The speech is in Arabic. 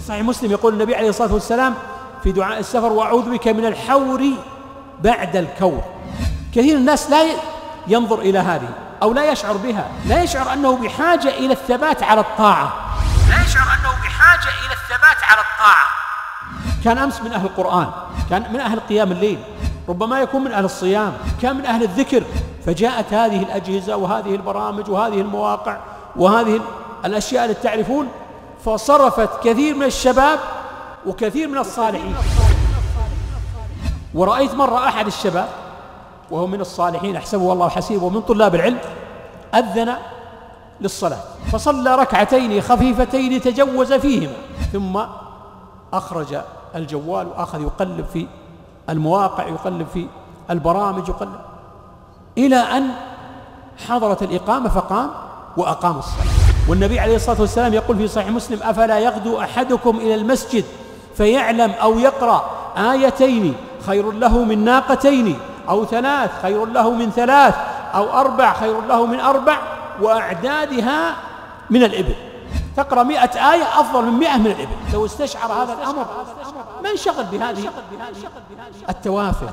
صحيح مسلم يقول النبي عليه الصلاة والسلام في دعاء السفر: وأعوذ بك من الحور بعد الكور. كثير الناس لا ينظر إلى هذه أو لا يشعر بها، لا يشعر أنه بحاجة إلى الثبات على الطاعة، كان أمس من أهل القرآن، كان من أهل قيام الليل، ربما يكون من أهل الصيام، كان من أهل الذكر، فجاءت هذه الأجهزة وهذه البرامج وهذه المواقع وهذه الأشياء التي تعرفون، فصرفت كثير من الشباب وكثير من الصالحين. ورأيت مرة أحد الشباب وهو من الصالحين أحسبه والله حسيبه ومن طلاب العلم، أذن للصلاة فصلى ركعتين خفيفتين تجوز فيهما، ثم أخرج الجوال وأخذ يقلب في المواقع، يقلب في البرامج، يقلب إلى أن حضرت الإقامة فقام وأقام الصلاة. والنبي عليه الصلاة والسلام يقول في صحيح مسلم: أفلا يغدو أحدكم إلى المسجد فيعلم أو يقرأ آيتين خير له من ناقتين، أو ثلاث خير له من ثلاث، أو أربع خير له من أربع، وأعدادها من الإبل. تقرأ 100 آية أفضل من 100 من الإبل. لو استشعر هذا الأمر ما انشغل بهذه التوافه.